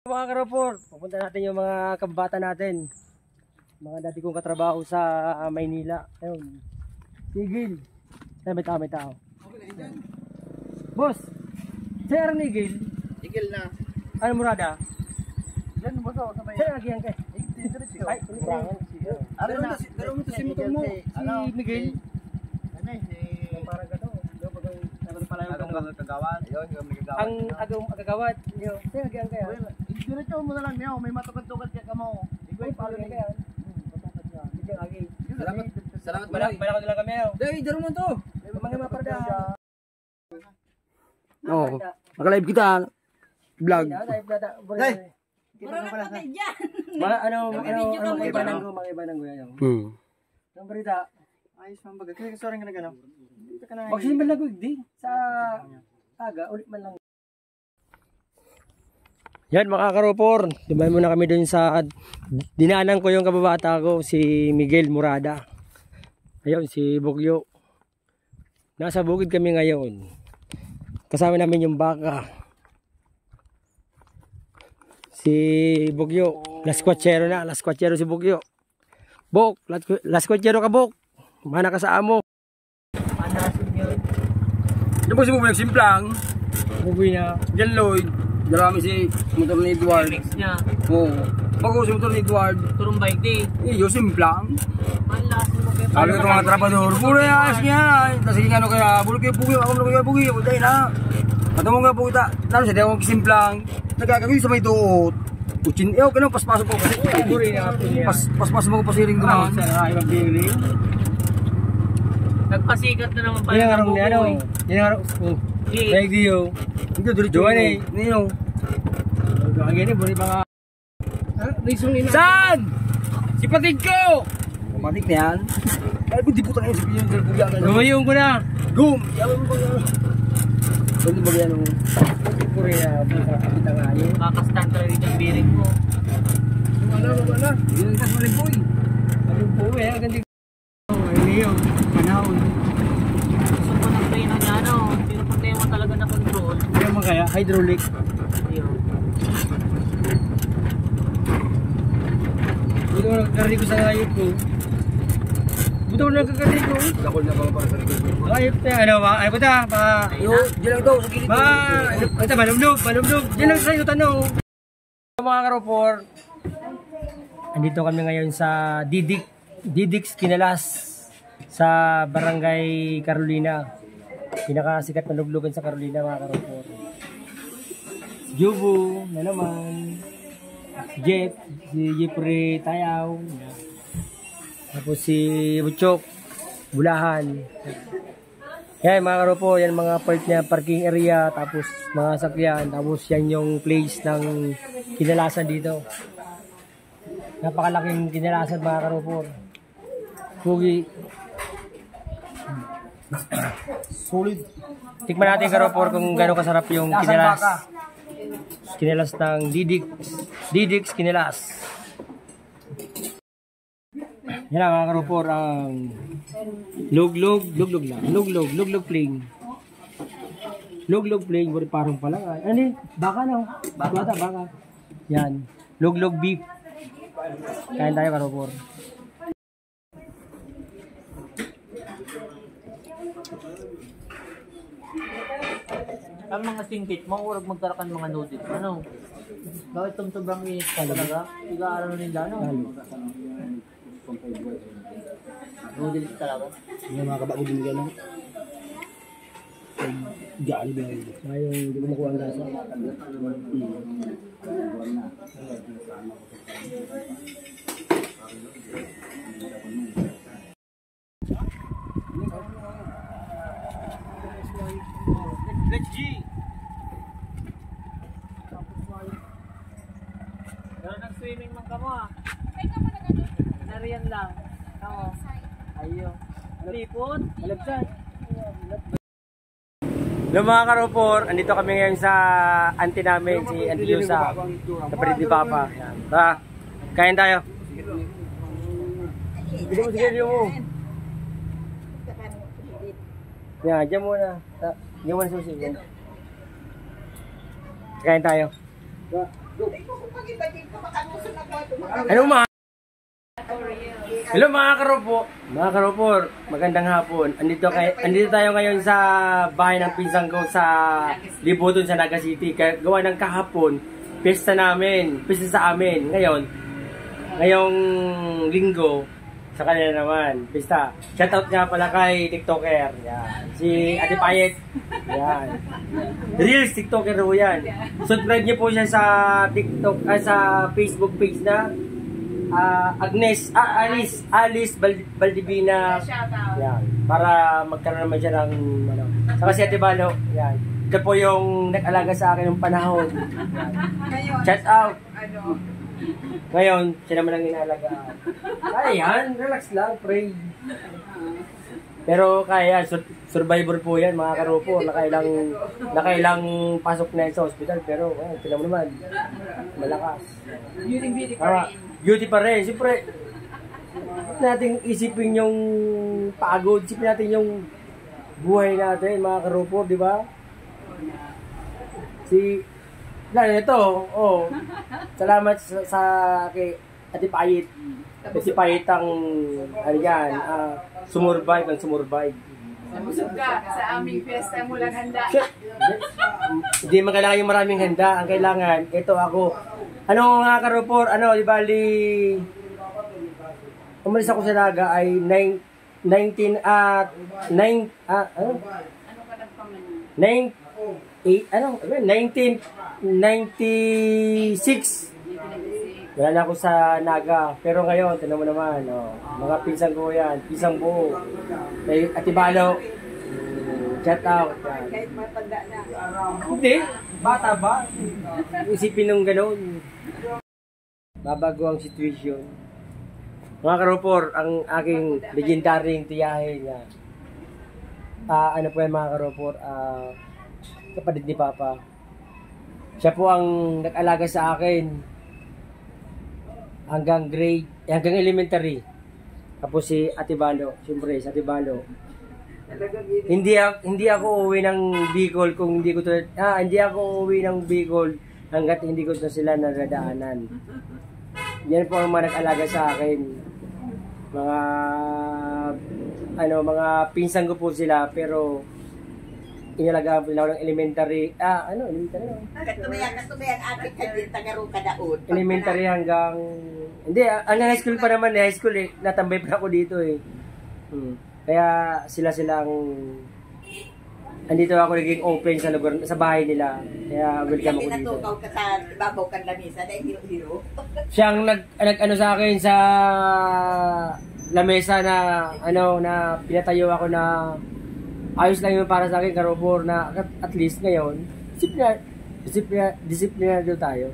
Mga karapor, pupunta natin yung mga kababata natin, mga dati kong katrabaho sa Maynila. Ayun, Nigel. Ay, may tao. Boss, sir Nigel. Igil na. Ano Murada? Diyan mo sa may. Sir, lagi yan kay. Ay, kurangan. Ano na? Pero mo si motor mo. Si Miguel. Ano eh? Parang gato. Dapat pala yung kagawan. Ayun, yung kagawan. ang agawad. Sir, lagi yan kay. Diretso mo na lang niyo, may matukad-tukad ka mo. Ikoy pala ni. Matukad niya. Hindi lagi. Salamat Bala ko nila kami. Dai, daro mo to. Mga maparda. Oo. Naka-live kita. Vlog. Dai. Marunong patay dyan. Mga iba nang guya yun. Ang berita. Ayos man bagay. Kaya sorry nga na gano'n. Baksin man lang di sa taga ulit man lang. Yan mga karopor, dumaan muna kami dun sa dinaanan ko yung kababata ko, si Miguel Murada. Ayun, si Bugyo. Nasa bukid kami ngayon. Kasama namin yung baka. Si Bugyo, las kwatsero si Bugyo. Bok, las kwatsero ka Bok. Mana ka sa amo. Ano po si Bubay nagsimplang? Bugyo na. Diyan Lloyd. Darami si motor ni Edward. Mix niya. Oo. Bago si motor ni Edward. Turong bike di. Yung simplang. Malas mo kayo. Sabi ko mga trapador, puro ayos niya. Tapos ano kaya, bulo kayo pugi, punta na. At mo nga po kita, lalo siya, di ako magsimplang. Nagkakagawin sa may tuot. Kuchin, ganun, paspasok po. Paspasok mo po pasiring dumaan. Sa ibang biling. Nagpasikat na naman pala. Yan ang arong niya, ano? Yan ang arong. Like diyo. Hindi, diretso. Joan eh. Nino. Ang gini, buri mga... Risong ina. Saan? Si Patig ko! Patig na yan? Ay, kung di puta na yun, sabihin yung buga ka. Lumayong ko na. Gum! Yaman mo ba yan? Pwede ba yan? Puri na, kita nga yun. Kakastan talaga yung biring mo. Wala. Yun ang tas maliboy. Anong po eh, ang ganda. Ay, yun. Panahon. Gusto ko ng train ng ano. Pinupuntayin mo talaga na control. Ano mo kaya? Hydraulic. Ayun. Buto ko nagkarinig ko sa hayop ko. Buto ko nagkarinig ko. Lakol na ba para sa likod? Hayop na, ano ba? Ay, puta, pa... Yo, dyan lang daw, sa gilid. Ito, malumlog. Diyan lang sa'yo, tanong. Mga karopor, andito kami ngayon sa Didik's Kinalas sa Barangay Carolina. Pinakasikat na luglugan sa Carolina, mga karopor. Jubu na naman. Jeff, si Jeffrey Tayaw. Tapos si Butchok, Bulahan. Yan mga karopo, yan mga part niya, parking area, tapos mga sakyan, tapos yan yung place ng kinalasan dito. Napakalaking kinalasan mga karopo. Pugi. Solid. Tikman natin karopor kung gano'ng kasarap yung kinalas. Kinalas ng Didik's Kinalas. Yan ang mga karopor, ang luglog pling. Luglog pling, parang pala. Ano yun? Baka na. Baka. Yan. Luglog beef. Kain tayo karopor. Ang mga singkit mo, urag magkarakan mga noodles. Ano? Bakit itong sobrang init ka talaga? Iga-aaral nila, ano? Noodles talaga? Yung mga kabago din gano'n. Diyan ba yun? Yung hindi ko makuha ang lasa. Let's G! Pero nag-swimming man ka mo ah. Nariyan lang. Oo. Ayun. Lipot. Malagsan. Hello mga karopor, andito kami ngayon sa auntie namin, si Auntie Lusa, kapatid ni Papa. Yan. Tara, kain tayo. Bigyan mo sige mo. Yan, dyan muna. Dyan muna susi. Kain tayo. Ano mga? Hello mga karopor, magandang hapon. Andito tayo ngayon sa bahay ng pinsang ko sa Libuton sa Naga City. Gawa ng kahapon, pista sa amin. Ngayong linggo, sa kanila naman, pista. Shoutout nga pala kay TikToker. Yan. Si Ate Payet. Yan. Reels TikToker ho yan. Subscribe niyo po siya sa TikTok, sa Facebook page na Alice Baldivina. Yan. Para magkaroon naman siya ng ano. Saka si Ate Balo. Yan. Ito po yung nag-alaga sa akin ng panahon. Yan. Shout out. Ngayon, siya naman ang inaalaga. Ayan, relax lang, pray. Pero kaya, survivor po yan, mga karopo. Nakailang pasok na sa hospital, pero sila mo naman, malakas. Beauty pa rin. Beauty pa rin. Siyempre, natin isipin yung pagod, isipin natin yung buhay natin, mga karopo, di ba? Salamat sa kay Ate Payet. Si Payet ang sumurvive. Nabusog ka sa aming fiesta mo lang handa. Hindi man kailangan yung maraming handa. Ang kailangan, ito ako. Ano nga karopor, di bali, umalis ako sa Naga ay 1996 wala na ako sa Naga. Pero ngayon, tinan mo naman, mga pinsang ko yan, pisang buo. Ate Balo, shout out. Kahit matanda na. Hindi, bata ba? Isipin nung gano'n. Babago ang situation. Mga karopor, ang aking legendaryong tiyahin niya. Ano po yan mga karopor? Kapatid ni Papa. Siya po ang nag-alaga sa akin hanggang elementary. Tapos si Ate Balo, siyempre si Ate Balo. Hindi ako uuwi ng Bicol kung hindi ko hindi ako uuwi ng Bicol hangga't hindi ko sila naradaanan. Yan po ang mga nag-alaga sa akin. Mga pinsan ko po sila, pero inalagaan po nila ako ng elementary. Elementary no? Katumayan, ating kadin, tagaro kadaon. Elementary hanggang... Hindi, high school pa naman high school natambay pa ako dito Kaya silang... Andito ako naging open sa lugar, sa bahay nila. Kaya welcome ako dito. Natukaw ka sa ibabaw kang lamisa dahil hiro-hiro. Siyang nag-ano sa akin sa lamesa na pinatayo ako na ayos lang yun para sa akin, karobor, na at least ngayon, disiplinado tayo.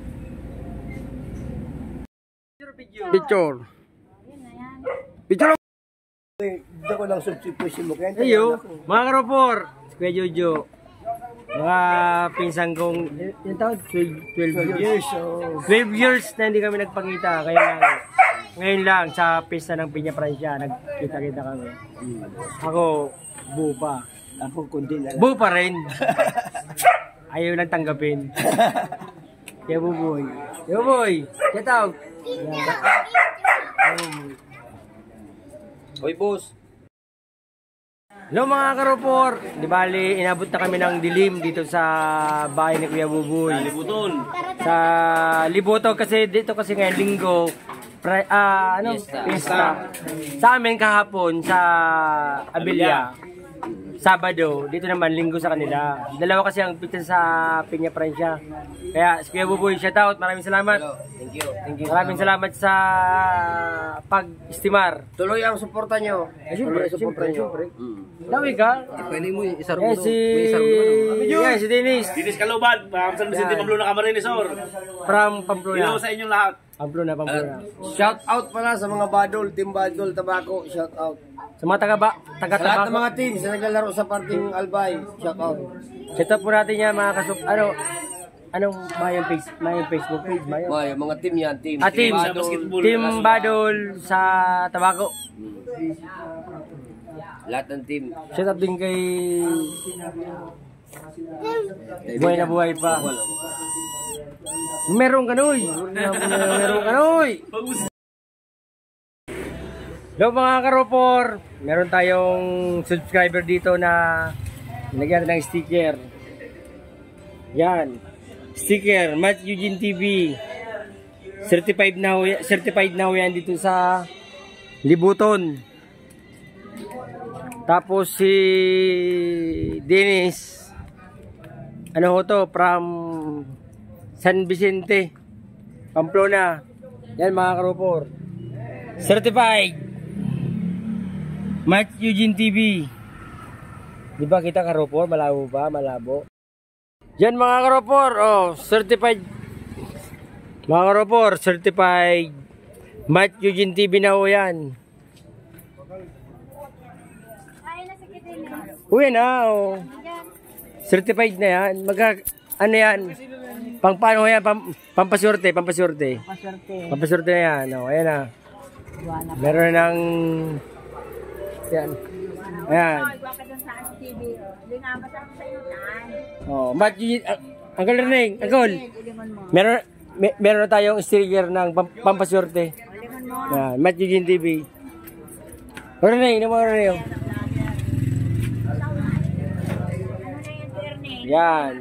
Picture. Dito ko lang substitution mo. Ayo, mga karobor, Kuya Jojo, mga pinsang kong, 12 years. 12 years na hindi kami nagpakita. Ngayon lang, sa pista ng Piña Francia, nagkita-kita kami. Ako, buo pa. Ako kundi na lang. Buo pa rin. Ayaw lang tanggapin. Kaya buboy. Yo boy, get out. Hoy boss. Hello mga karopor. Di bali, inabot na kami ng dilim dito sa bahay ni Kuya Buboy. Sa Libuton kasi dito kasi ngayon linggo. Pista. Sa amin kahapon sa Abilia. Sabado, dito naman linggo sa kanila. Dalawa kasi ang pizza sa Piña Francia. Kaya si Kuya Buboy, shout out, maraming salamat. Thank you. Thank you. Maraming salamat sa pag-estimar. Tuloy ang suporta nyo. Tuloy ang suporta nyo. Dawi ka? Pwede mo isar Eh si... Yan, si Dennis. Dinis Kaluban, San Vicente Pamplona Camarinesor. From Pamplona. Hello sa inyong lahat. Pamplona. Shout out pala sa mga badol, team badol, tabako, shout out. Sa mga Sa lahat taga-tabako. ng mga teams na naglalaro sa parting Albay, shout out. Set up po natin yan mga kasup... Anong mayang Facebook page? Mayang? Mga team yan, team. Team. Sa basketball. Team Badol sa Tabako. Lahat ng team. Set up din kay... Buhay na buhay pa. Meron kanoy. Meron kanoy. Hello mga karopor. Meron tayong subscriber dito na nilagyan ng sticker. Yan. Sticker, Matt Eugene TV. Certified na ho yan dito sa Libuton. Tapos si Dennis. Ano ho to? From San Vicente, Pamplona. Yan mga karopor. Certified. Matt Eugene TV. Di ba kita karopor? Malabo ba? Malabo. Yan mga karopor, certified. Mga karopor, certified Matt Eugene TV na ho yan. Uy na, certified na yan. Ano yan? Pang paano yan? Pampasurte. Pampasurte na yan. Ayan na. Meron ng... Yan. Ayan. Matt Eugene, Uncle Reneng, Uncle. Meron na tayong sticker ng pampasurte. Yan, Matt Eugene TV. Reneng, ano mo Reneng? Yan,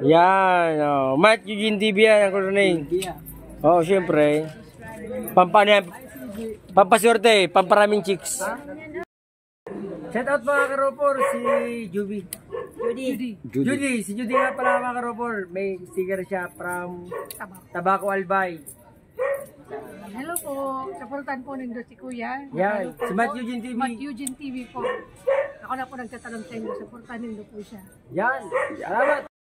Yan, Matt Eugene TV yan, Uncle Reneng. Syempre. Pampasurte, pamparaming chicks. Shout out mga karopor, si Judy. Si Judy nga pala mga karopor. May sticker siya from Tabako Albay. Hello po, supportan po nindo si Kuya. Yan, si Matt Eugene TV. Matt Eugene TV po. Ako na po nagtatanong sa inyo, supportan nindo po siya. Yan, salamat.